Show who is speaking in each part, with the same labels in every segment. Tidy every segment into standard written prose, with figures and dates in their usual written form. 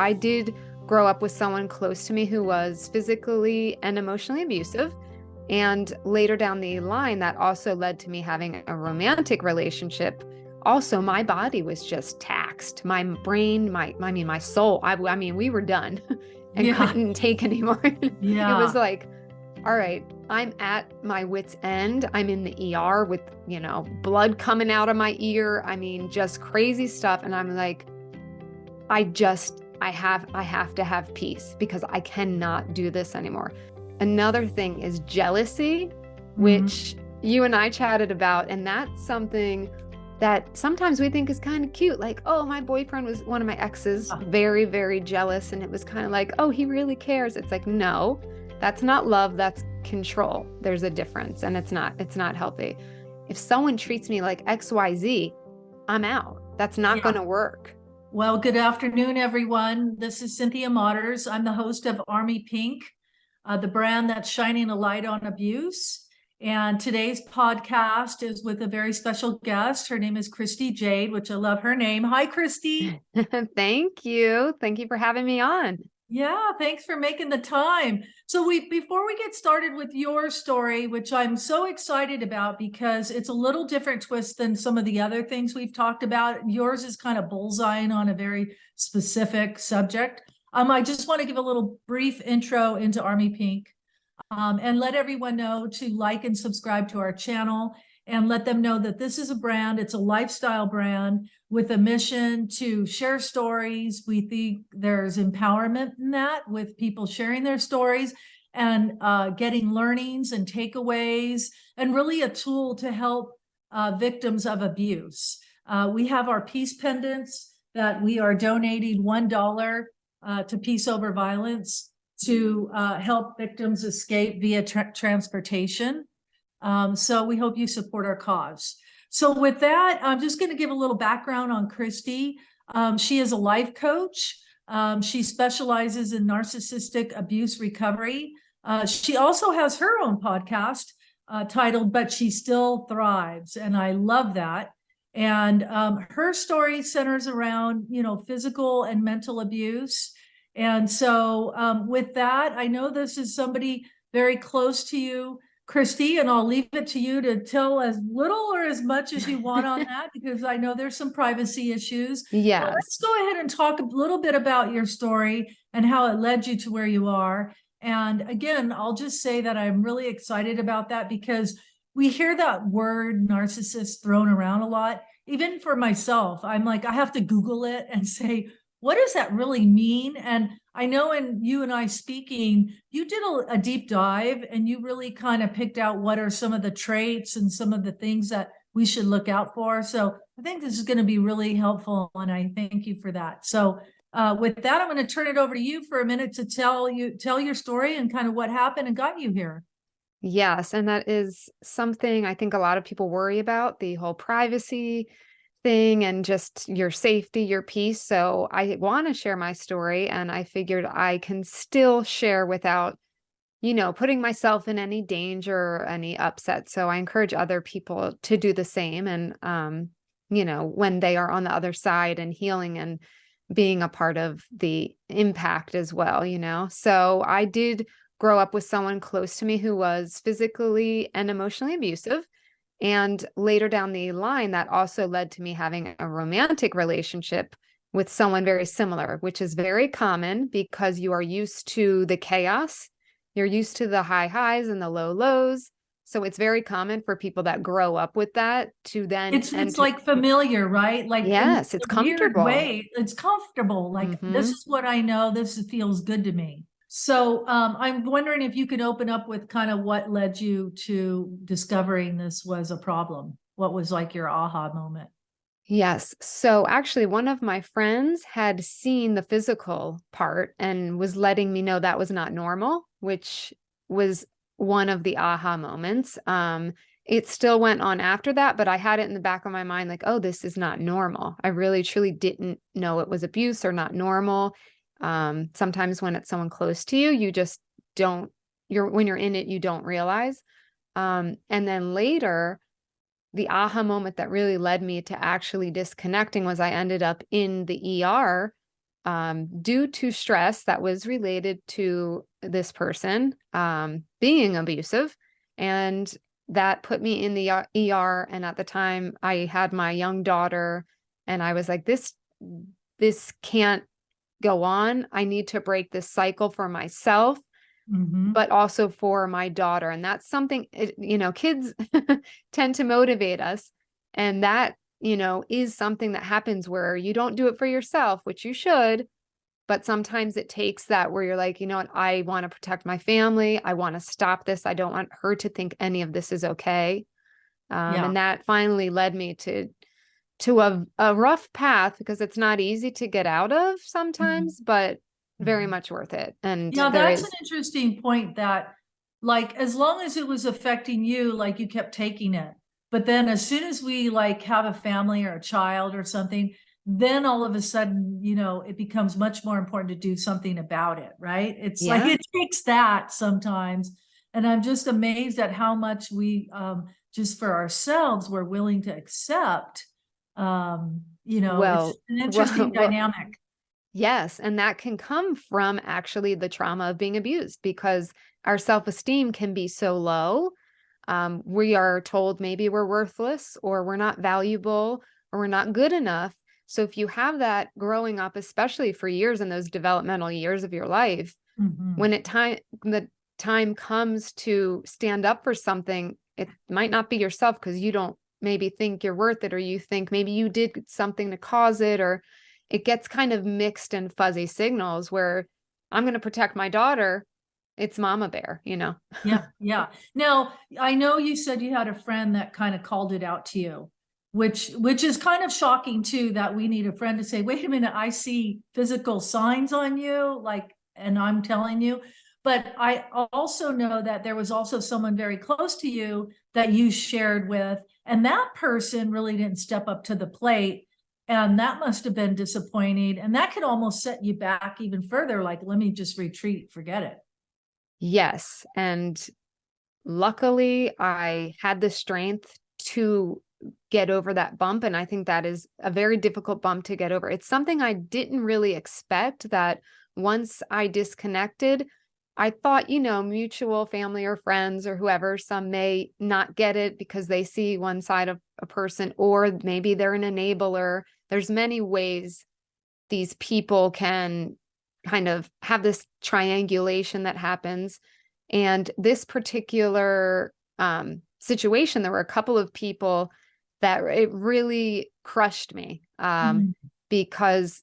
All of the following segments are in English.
Speaker 1: I did grow up with someone close to me who was physically and emotionally abusive. And later down the line, that also led to me having a romantic relationship. Also, my body was just taxed. My brain, my soul, I mean, we were done and
Speaker 2: Yeah.
Speaker 1: couldn't take anymore. It was
Speaker 2: Yeah.
Speaker 1: like, all right, I'm at my wit's end. I'm in the ER with, blood coming out of my ear. I mean, just crazy stuff. And I'm like, I have to have peace because I cannot do this anymore. Another thing is jealousy,
Speaker 2: Mhm.
Speaker 1: which you and I chatted about. And that's something that sometimes we think is kind of cute. Like, oh, my boyfriend was one of my exes, very, very jealous. And it was kind of like, oh, he really cares. It's like, no, that's not love. That's control. There's a difference. And it's not healthy. If someone treats me like XYZ, I'm out. That's not going
Speaker 2: Yeah.
Speaker 1: to work.
Speaker 2: Well, good afternoon, everyone. This is Cynthia Modders. I'm the host of AmP&x, the brand that's shining a light on abuse. And today's podcast is with a very special guest. Her name is Christy Jade, which I love her name. Hi, Christy.
Speaker 1: Thank you. Thank you for having me on.
Speaker 2: Yeah, thanks for making the time. So before we get started with your story, which I'm so excited about because it's a little different twist than some of the other things we've talked about. Yours is kind of bullseyeing on a very specific subject. I just want to give a little brief intro into AmP&x, and let everyone know to like and subscribe to our channel and let them know that this is a brand, it's a lifestyle brand with a mission to share stories. We think there's empowerment in that with people sharing their stories and getting learnings and takeaways, and really a tool to help victims of abuse. We have our peace pendants that we are donating $1 to Peace Over Violence to help victims escape via transportation. So we hope you support our cause. So with that, I'm just going to give a little background on Christy. She is a life coach. She specializes in narcissistic abuse recovery. She also has her own podcast titled But She Still Thrives. And I love that. And her story centers around, physical and mental abuse. And so with that, I know this is somebody very close to you, Christy, and I'll leave it to you to tell as little or as much as you want on that, because I know there's some privacy issues. But let's
Speaker 1: Yes.
Speaker 2: go ahead and talk a little bit about your story and how it led you to where you are. And again, I'll just say that I'm really excited about that because we hear that word narcissist thrown around a lot. Even for myself, I'm like, I have to Google it and say, what does that really mean? And I know in you and I speaking, you did a deep dive and you really kind of picked out what are some of the traits and some of the things that we should look out for. So I think this is going to be really helpful, and I thank you for that. So with that, I'm going to turn it over to you for a minute to tell your story and kind of what happened and got you here.
Speaker 1: Yes. And that is something I think a lot of people worry about, the whole privacy thing and just your safety, your peace. So I want to share my story, and I figured I can still share without, putting myself in any danger or any upset. So I encourage other people to do the same. And, when they are on the other side and healing and being a part of the impact as well. So I did grow up with someone close to me who was physically and emotionally abusive. And later down the line, that also led to me having a romantic relationship with someone very similar, which is very common because you are used to the chaos. You're used to the high highs and the low lows. So it's very common for people that grow up with that to then
Speaker 2: It's
Speaker 1: enter.
Speaker 2: like familiar, right? Like in
Speaker 1: Yes,
Speaker 2: a
Speaker 1: it's
Speaker 2: weird
Speaker 1: comfortable.
Speaker 2: way, it's comfortable. Like this
Speaker 1: Hmm.
Speaker 2: is what I know. This feels good to me. So I'm wondering if you could open up with kind of what led you to discovering this was a problem. What was like your aha moment?
Speaker 1: Yes. So actually, one of my friends had seen the physical part and was letting me know that was not normal, which was one of the aha moments. It still went on after that, but I had it in the back of my mind like, oh, this is not normal. I really, truly didn't know it was abuse or not normal. Sometimes when it's someone close to you, you just don't, when you're in it, you don't realize. And then later, the aha moment that really led me to actually disconnecting was I ended up in the ER due to stress that was related to this person being abusive. And that put me in the ER. And at the time I had my young daughter, and I was like, this can't go on. I need to break this cycle for myself, but also for my daughter. And that's something, kids tend to motivate us. And that, is something that happens where you don't do it for yourself, which you should. But sometimes it takes that where you're like, you know what, I want to protect my family. I want to stop this. I don't want her to think any of this is okay. And that finally led me to a rough path, because it's not easy to get out of sometimes, but very much worth it. And
Speaker 2: that's an interesting point, that like, as long as it was affecting you, like you kept taking it. But then as soon as we like have a family or a child or something, then all of a sudden, it becomes much more important to do something about it, right? It's like, it takes that sometimes. And I'm just amazed at how much we, just for ourselves, we're willing to accept. It's an interesting dynamic.
Speaker 1: Yes. And that can come from actually the trauma of being abused, because our self-esteem can be so low. We are told maybe we're worthless, or we're not valuable, or we're not good enough. So if you have that growing up, especially for years in those developmental years of your life, when the time comes to stand up for something, it might not be yourself, because you don't maybe think you're worth it, or you think maybe you did something to cause it, or it gets kind of mixed and fuzzy signals where I'm going to protect my daughter. It's mama bear,
Speaker 2: Yeah. Now, I know you said you had a friend that kind of called it out to you, which is kind of shocking too, that we need a friend to say, wait a minute, I see physical signs on you, like, and I'm telling you. But I also know that there was also someone very close to you that you shared with, and that person really didn't step up to the plate. And that must have been disappointing. And that could almost set you back even further. Like, let me just retreat, forget it.
Speaker 1: Yes. And luckily I had the strength to get over that bump. And I think that is a very difficult bump to get over. It's something I didn't really expect, that once I disconnected, I thought, mutual family or friends or whoever, some may not get it because they see one side of a person, or maybe they're an enabler. There's many ways these people can kind of have this triangulation that happens. And this particular situation, there were a couple of people that it really crushed me because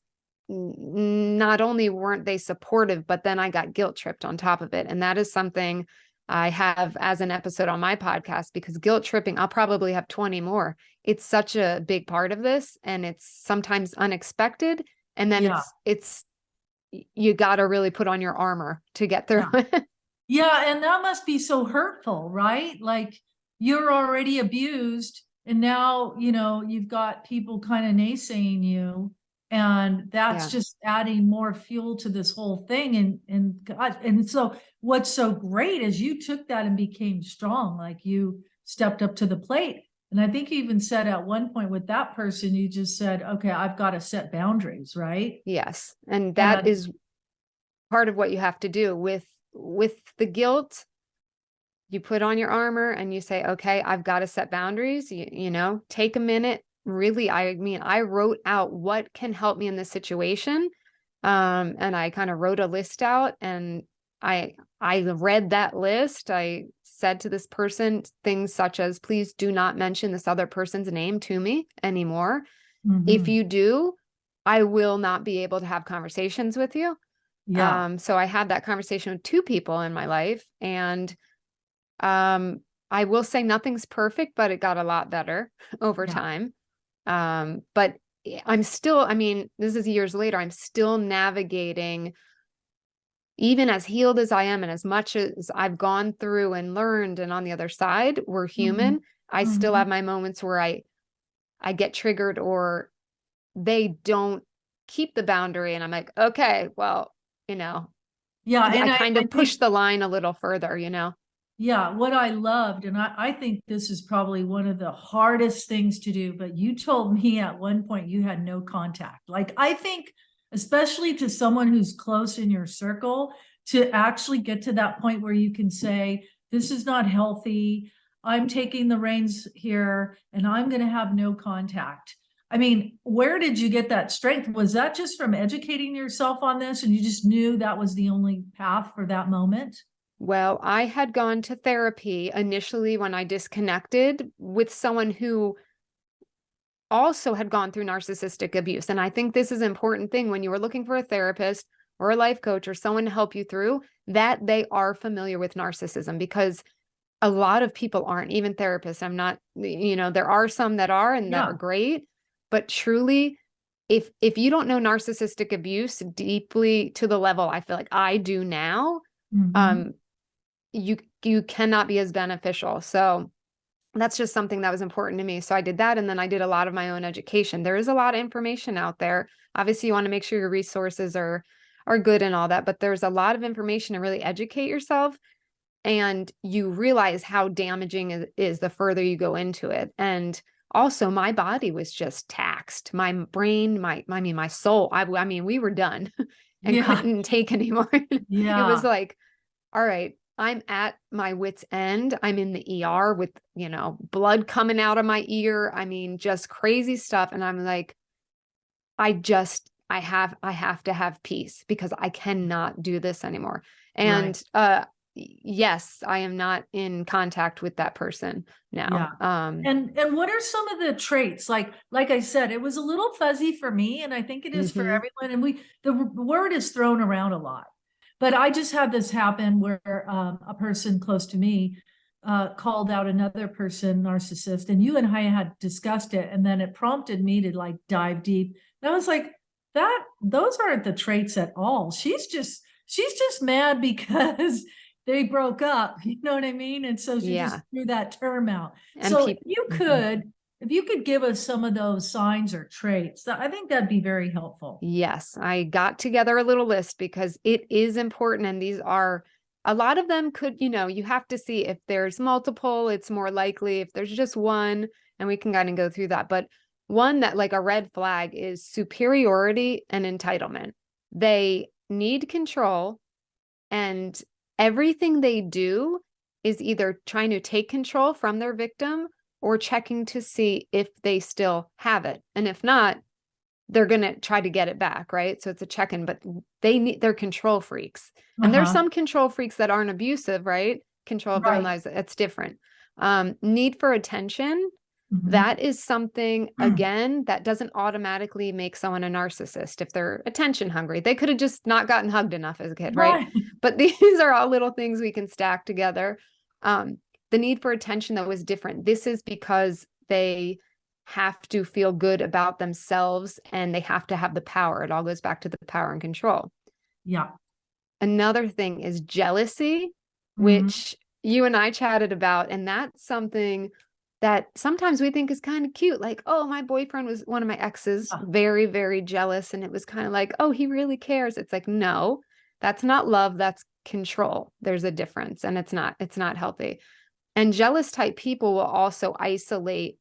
Speaker 1: not only weren't they supportive, but then I got guilt tripped on top of it. And that is something I have as an episode on my podcast, because guilt tripping, I'll probably have 20 more. It's such a big part of this, and it's sometimes unexpected. And then it's you got to really put on your armor to get through it.
Speaker 2: Yeah. And that must be so hurtful, right? Like, you're already abused, and now, you've got people kind of naysaying you. And that's just adding more fuel to this whole thing. And God, and so what's so great is you took that and became strong. Like, you stepped up to the plate. And I think you even said at one point with that person, you just said, okay, I've got to set boundaries, right?
Speaker 1: Yes. And that is part of what you have to do with the guilt. You put on your armor and you say, okay, I've got to set boundaries. Take a minute. Really, I wrote out what can help me in this situation. And I kind of wrote a list out, and I read that list. I said to this person things such as, please do not mention this other person's name to me anymore. If you do, I will not be able to have conversations with you. So I had that conversation with 2 people in my life, and I will say nothing's perfect, but it got a lot better over time. But I'm still, this is years later, I'm still navigating, even as healed as I am, and as much as I've gone through and learned, and on the other side, we're human. I still have my moments where I get triggered, or they don't keep the boundary, and I'm like, okay, well, and I kind of push the line a little further,
Speaker 2: Yeah, what I loved, and I think this is probably one of the hardest things to do, but you told me at one point you had no contact. Like, I think especially to someone who's close in your circle, to actually get to that point where you can say, this is not healthy. I'm taking the reins here and I'm going to have no contact. I mean, where did you get that strength? Was that just from educating yourself on this and you just knew that was the only path for that moment?
Speaker 1: Well, I had gone to therapy initially when I disconnected with someone who also had gone through narcissistic abuse. And I think this is an important thing when you are looking for a therapist or a life coach or someone to help you through, that they are familiar with narcissism, because a lot of people aren't, even therapists. I'm not, there are some that are and that are great, but truly, if you don't know narcissistic abuse deeply to the level I feel like I do now, you cannot be as beneficial. So that's just something that was important to me. So I did that. And then I did a lot of my own education. There is a lot of information out there. Obviously you want to make sure your resources are good and all that, but there's a lot of information to really educate yourself. And you realize how damaging it is the further you go into it. And also my body was just taxed. My brain, my soul, I mean, we were done and couldn't take anymore. It was like, all right, I'm at my wit's end. I'm in the ER with, blood coming out of my ear. I mean, just crazy stuff. And I'm like, I have to have peace because I cannot do this anymore. And, yes, I am not in contact with that person now.
Speaker 2: And what are some of the traits? Like I said, it was a little fuzzy for me, and I think it is for everyone. And the word is thrown around a lot. But I just had this happen where a person close to me called out another person narcissist, and you and I had discussed it, and then it prompted me to like dive deep. And I was like, those aren't the traits at all. She's just mad because they broke up. You know what I mean? And so she just threw that term out. And so if you could give us some of those signs or traits, I think that'd be very helpful.
Speaker 1: Yes, I got together a little list because it is important. And these are, a lot of them could, you have to see if there's multiple, it's more likely if there's just one, and we can kind of go through that. But one that like a red flag is superiority and entitlement. They need control, and everything they do is either trying to take control from their victim or checking to see if they still have it. And if not, they're going to try to get it back, right? So it's a check-in, but they're control freaks. And there's some control freaks that aren't abusive, right? Control of their own lives. That's different. Need for attention. That is something, again, that doesn't automatically make someone a narcissist if they're attention hungry. They could have just not gotten hugged enough as a kid, right? But these are all little things we can stack together. The need for attention, though, is different. This is because they have to feel good about themselves and they have to have the power. It all goes back to the power and control.
Speaker 2: Yeah.
Speaker 1: Another thing is jealousy, which you and I chatted about. And that's something that sometimes we think is kind of cute. Like, oh, my boyfriend was one of my exes, very, very jealous. And it was kind of like, oh, he really cares. It's like, no, that's not love. That's control. There's a difference, and it's not healthy. And jealous type people will also isolate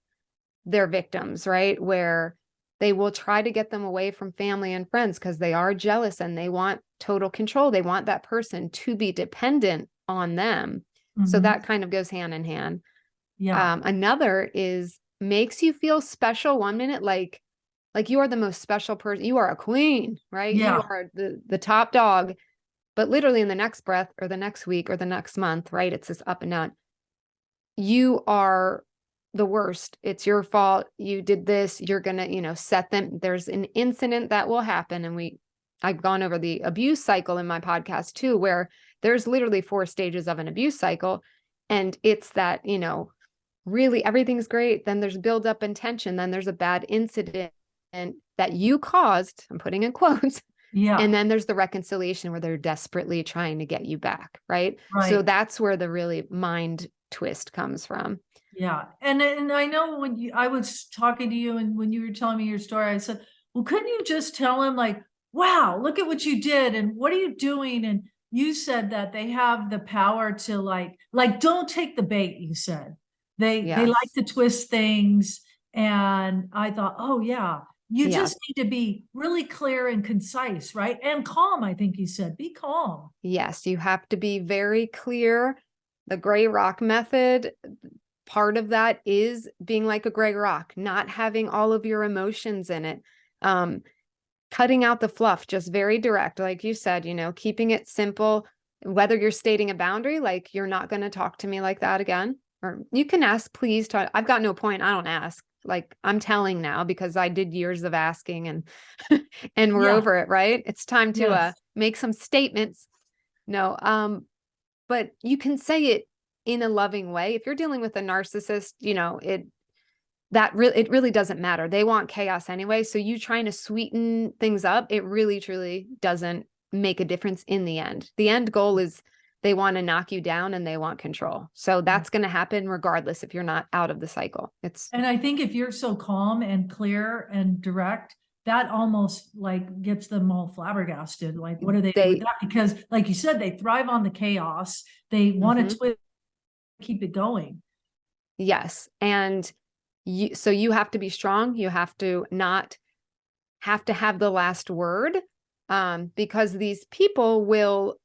Speaker 1: their victims, right? Where they will try to get them away from family and friends because they are jealous and they want total control. They want that person to be dependent on them. So that kind of goes hand in hand. Another is makes you feel special one minute, like you are the most special person. You are a queen, right? You are the top dog, but literally in the next breath or the next week or the next month, right? It's this up and down. You are the worst. It's your fault. You did this. You're going to, set them. There's an incident that will happen. And I've gone over the abuse cycle in my podcast too, where there's literally 4 stages of an abuse cycle. And it's that, really everything's great. Then there's buildup and tension. Then there's a bad incident that you caused. I'm putting in quotes. And then there's the reconciliation where they're desperately trying to get you back. Right. So that's where the really mind twist comes from.
Speaker 2: Yeah. And I know when I was talking to you and when you were telling me your story, I said, well, couldn't you just tell him like, wow, look at what you did. And what are you doing? And you said that they have the power to like, don't take the bait. You said they like to twist things. And I thought, oh yeah, You
Speaker 1: Yeah.
Speaker 2: just need to be really clear and concise, right? And calm, I think you said. Be calm.
Speaker 1: Yes, you have to be very clear. The gray rock method, part of that is being like a gray rock, not having all of your emotions in it. Cutting out the fluff, just very direct. Like you said, keeping it simple, whether you're stating a boundary, like you're not going to talk to me like that again, or you can ask, please talk. I've got no point. I don't ask. Like I'm telling now because I did years of asking and, and we're over it, right? It's time to make some statements. No, but you can say it in a loving way. If you're dealing with a narcissist, it really doesn't matter. They want chaos anyway. So you trying to sweeten things up, it really, truly doesn't make a difference in the end. The end goal is they want to knock you down and they want control. So that's going to happen regardless if you're not out of the cycle.
Speaker 2: And I think if you're so calm and clear and direct, that almost like gets them all flabbergasted. Like, what do they do with that? Because like you said, they thrive on the chaos. They want to keep it going.
Speaker 1: Yes. And so you have to be strong. You have to not have to have the last word, because these people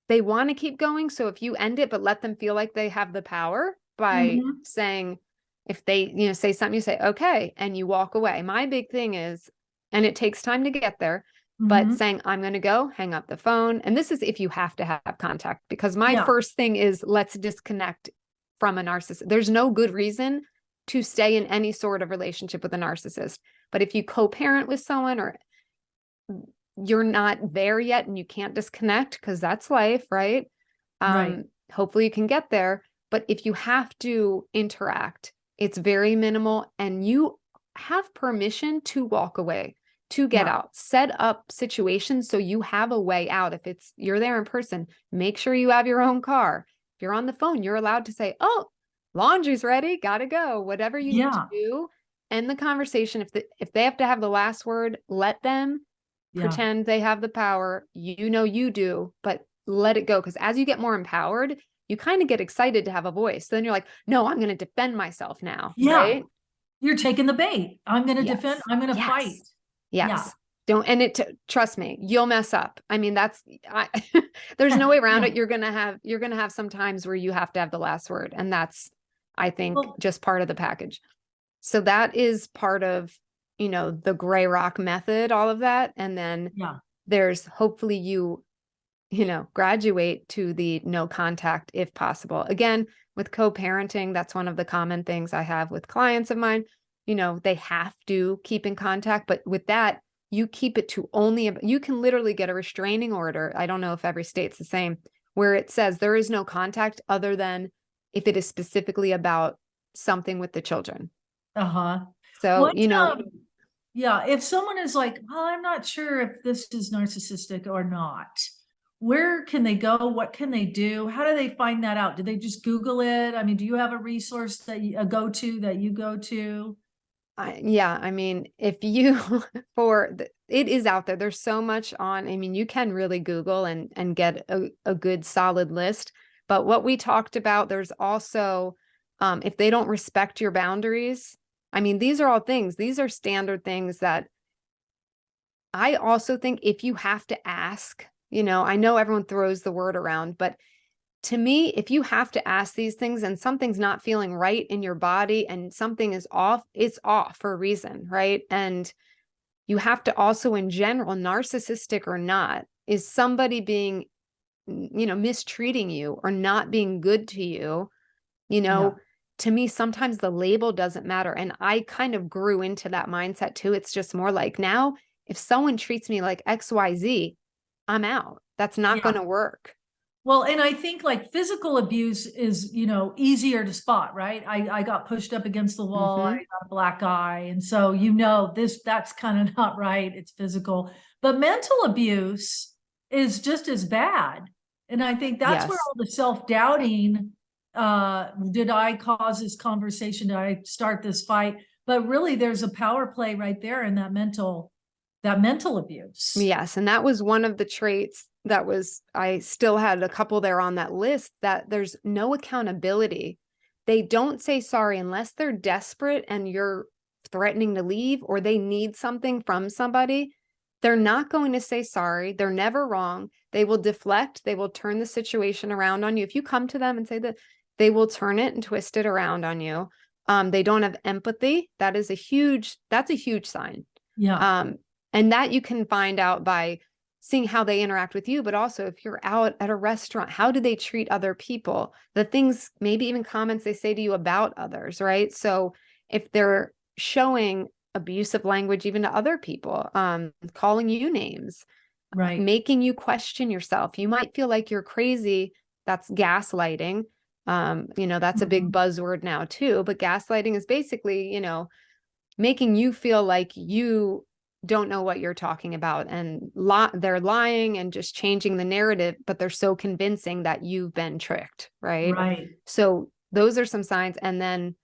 Speaker 1: they want to keep going. So if you end it, but let them feel like they have the power by saying, if they, say something, you say, okay, and you walk away. My big thing is, and it takes time to get there, but saying, I'm going to go, hang up the phone. And this is if you have to have contact, because my first thing is let's disconnect from a narcissist. There's no good reason to stay in any sort of relationship with a narcissist. But if you co-parent with someone or you're not there yet and you can't disconnect, because that's life, right? Hopefully you can get there. But if you have to interact, it's very minimal and you have permission to walk away, to get out, set up situations so you have a way out. If you're there in person, make sure you have your own car. If you're on the phone, you're allowed to say, oh, laundry's ready, gotta go, whatever you need to do. End the conversation. If they have to have the last word, let them pretend they have the power. You do, but let it go. Because as you get more empowered, you kind of get excited to have a voice. Then you're like, no, I'm going to defend myself now. Right?
Speaker 2: You're taking the bait. I'm going to defend. I'm going to fight.
Speaker 1: Yes. Don't, and trust me, you'll mess up. I mean, there's no way around it. You're going to have some times where you have to have the last word. And that's, I think, just part of the package. So that is part of, the gray rock method, all of that. And then there's hopefully you graduate to the no contact if possible. Again, with co-parenting, that's one of the common things I have with clients of mine. They have to keep in contact, but with that, you keep it to you can literally get a restraining order. I don't know if every state's the same, where it says there is no contact other than if it is specifically about something with the children. So,
Speaker 2: if someone is like, well, I'm not sure if this is narcissistic or not, where can they go? What can they do? How do they find that out? Do they just Google it? I mean, do you have a resource that you go to?
Speaker 1: I mean, if you, it is out there. There's so much on, I mean, you can really Google and get a good solid list. But what we talked about, there's also, if they don't respect your boundaries, I mean, these are all things, these are standard things that I also think if you have to ask, I know everyone throws the word around, but to me, if you have to ask these things and something's not feeling right in your body and something is off, it's off for a reason, right? And you have to also, in general, narcissistic or not, is somebody being, mistreating you or not being good to you, to me, sometimes the label doesn't matter. And I kind of grew into that mindset too. It's just more like now, if someone treats me like XYZ, I'm out. That's not going to work.
Speaker 2: Well, and I think like physical abuse is, easier to spot, right? I got pushed up against the wall. I got a black eye. And so, that's kind of not right. It's physical, but mental abuse is just as bad. And I think that's where all the self-doubting, did I cause this conversation? Did I start this fight? But really there's a power play right there in that mental abuse.
Speaker 1: Yes. And that was one of the traits I still had a couple there on that list, that there's no accountability. They don't say sorry unless they're desperate and you're threatening to leave or they need something from somebody, they're not going to say sorry. They're never wrong. They will deflect. They will turn the situation around on you. If you come to them and say that, they will turn it and twist it around on you. They don't have empathy. That's a huge sign.
Speaker 2: Yeah.
Speaker 1: And that you can find out by seeing how they interact with you, but also if you're out at a restaurant, how do they treat other people? The things, maybe even comments they say to you about others, right? So if they're showing abusive language even to other people, calling you names,
Speaker 2: Right.
Speaker 1: making you question yourself, you might feel like you're crazy. That's gaslighting. That's a big buzzword now too, but gaslighting is basically, making you feel like you don't know what you're talking about, and they're lying and just changing the narrative, but they're so convincing that you've been tricked, right?
Speaker 2: Right.
Speaker 1: So those are some signs. And then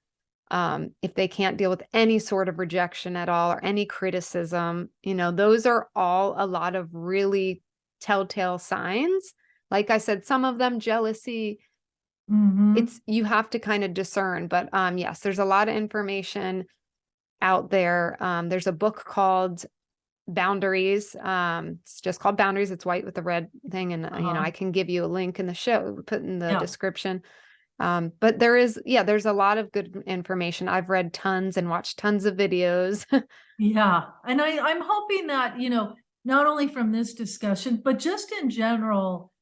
Speaker 1: if they can't deal with any sort of rejection at all or any criticism, those are all a lot of really telltale signs. Like I said, some of them jealousy, you have to kind of discern, but yes, there's a lot of information out there. There's a book called Boundaries. It's just called Boundaries. It's white with the red thing. And, I can give you a link in the show, put in the description. But there's a lot of good information. I've read tons and watched tons of videos.
Speaker 2: Yeah. And I'm hoping that, not only from this discussion, but just in general,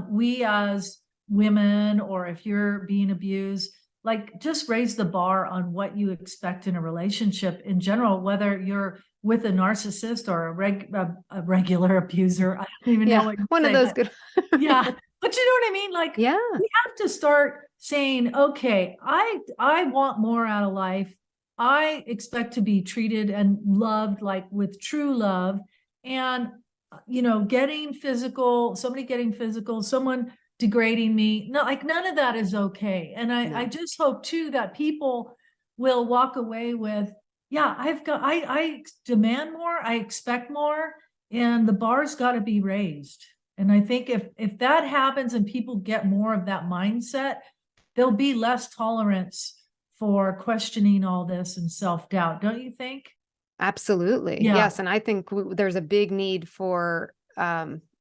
Speaker 2: we as women, or if you're being abused, like just raise the bar on what you expect in a relationship in general, whether you're with a narcissist or a regular abuser. I don't even know what you
Speaker 1: one
Speaker 2: say,
Speaker 1: of those good.
Speaker 2: yeah. But you know what I mean? Like,
Speaker 1: Yeah,
Speaker 2: we have to start saying, okay, I want more out of life. I expect to be treated and loved like with true love. And, getting physical, someone degrading me. No, like none of that is okay. And I just hope too that people will walk away with, yeah, I demand more, I expect more, and the bar's got to be raised. And I think if that happens and people get more of that mindset, there'll be less tolerance for questioning all this and self-doubt, don't you think?
Speaker 1: absolutely.
Speaker 2: Yeah.
Speaker 1: Yes. And I think there's a big need for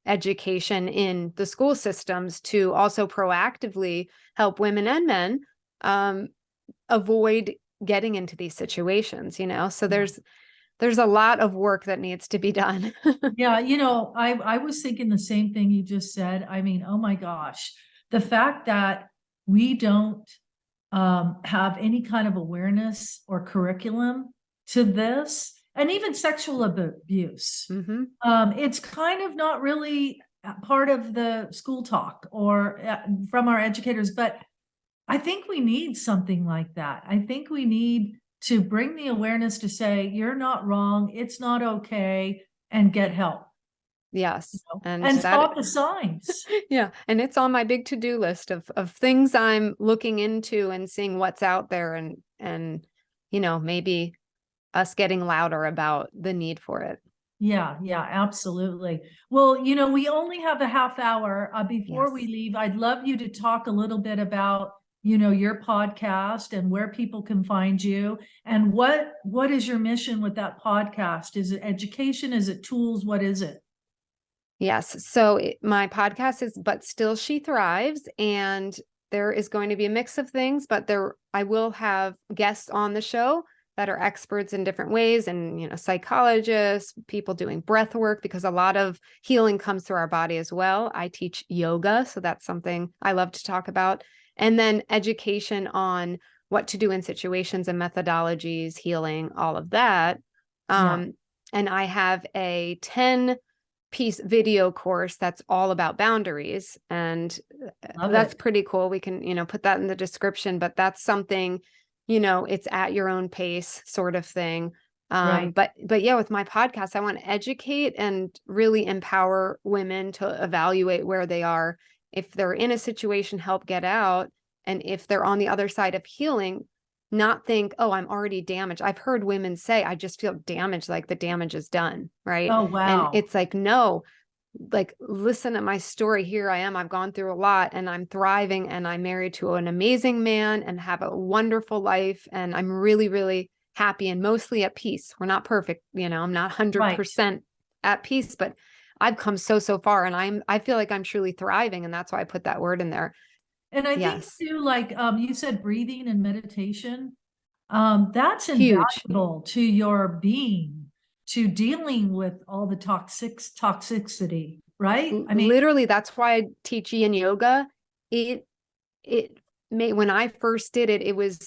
Speaker 1: education in the school systems to also proactively help women and men avoid getting into these situations, so there's a lot of work that needs to be done.
Speaker 2: Yeah, I was thinking the same thing you just said. I mean, oh my gosh, the fact that we don't have any kind of awareness or curriculum to this, and even sexual abuse. It's kind of not really part of the school talk or from our educators, but I think we need something like that. I think we need to bring the awareness to say, you're not wrong, it's not okay, and get help.
Speaker 1: Yes.
Speaker 2: And spot the signs.
Speaker 1: Yeah. And it's on my big to-do list of things I'm looking into and seeing what's out there, and maybe us getting louder about the need for it.
Speaker 2: Yeah, absolutely. Well, we only have a half hour. Before we
Speaker 1: Yes.
Speaker 2: leave, I'd love you to talk a little bit about, your podcast and where people can find you, and what is your mission with that podcast? Is it education? Is it tools? What is it?
Speaker 1: Yes. So my podcast is But Still She Thrives, and there is going to be a mix of things, but I will have guests on the show that are experts in different ways, and psychologists, people doing breath work, because a lot of healing comes through our body as well. I teach yoga, so that's something I love to talk about. And then education on what to do in situations and methodologies, healing, all of that. And I have a 10-piece video course that's all about boundaries, and that's pretty cool. We can, put that in the description, but that's something, it's at your own pace sort of thing.
Speaker 2: Right.
Speaker 1: But yeah, with my podcast, I want to educate and really empower women to evaluate where they are. If they're in a situation, help get out. And if they're on the other side of healing, not think, oh, I'm already damaged. I've heard women say, I just feel damaged, like the damage is done. Right.
Speaker 2: Oh, wow.
Speaker 1: And it's like, no, like, listen to my story. Here I am. I've gone through a lot, and I'm thriving, and I'm married to an amazing man and have a wonderful life. And I'm really, really happy and mostly at peace. We're not perfect. I'm not
Speaker 2: Right.
Speaker 1: 100% at peace, but I've come so far, and I feel like I'm truly thriving. And that's why I put that word in there.
Speaker 2: And I think
Speaker 1: Yes.
Speaker 2: too, like, you said breathing and meditation, that's
Speaker 1: Huge.
Speaker 2: invaluable to your being, to dealing with all the toxicity, right? I mean,
Speaker 1: Literally, that's why I teach yin yoga. It when I first did it,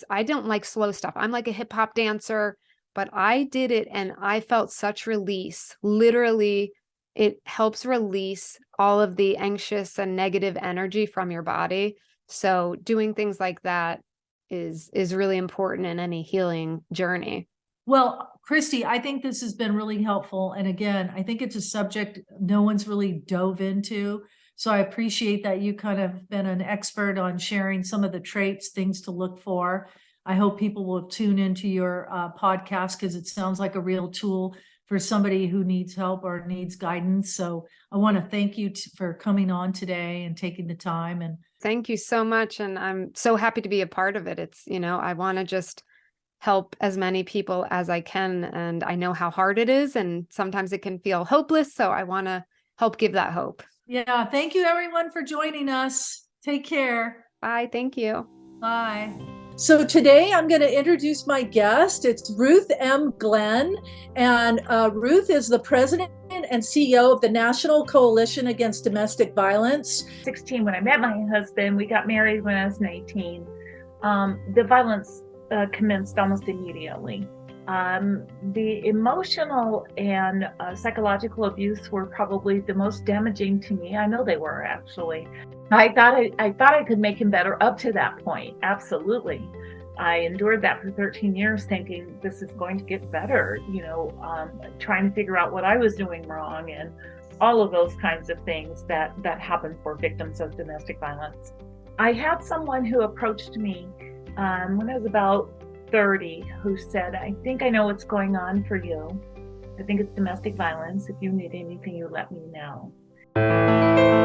Speaker 1: I don't like slow stuff. I'm like a hip hop dancer, but I did it and I felt such release. Literally, it helps release all of the anxious and negative energy from your body. So doing things like that is really important in any healing journey.
Speaker 2: well, Christy, I think this has been really helpful. And again, I think it's a subject no one's really dove into. So I appreciate that you kind of been an expert on sharing some of the traits, things to look for. I hope people will tune into your podcast because it sounds like a real tool for somebody who needs help or needs guidance. So I want to thank you for coming on today and taking the time. And
Speaker 1: Thank you so much. And I'm so happy to be a part of it. It's, I want to just help as many people as I can. And I know how hard it is. And sometimes it can feel hopeless. So I want to help give that hope.
Speaker 2: yeah, thank you everyone for joining us. Take care.
Speaker 1: Bye. Thank you.
Speaker 2: Bye. So today I'm going to introduce my guest. It's Ruth M. Glenn, and Ruth is the president and CEO of the National Coalition Against Domestic Violence.
Speaker 3: 16 when I met my husband. We got married when I was 19. The violence commenced almost immediately. The emotional and psychological abuse were probably the most damaging to me. I know they were, actually. I thought I could make him better up to that point. Absolutely. I endured that for 13 years thinking this is going to get better, trying to figure out what I was doing wrong and all of those kinds of things that happen for victims of domestic violence. I had someone who approached me when I was about 30 who said, I think I know what's going on for you. I think it's domestic violence. If you need anything, you let me know.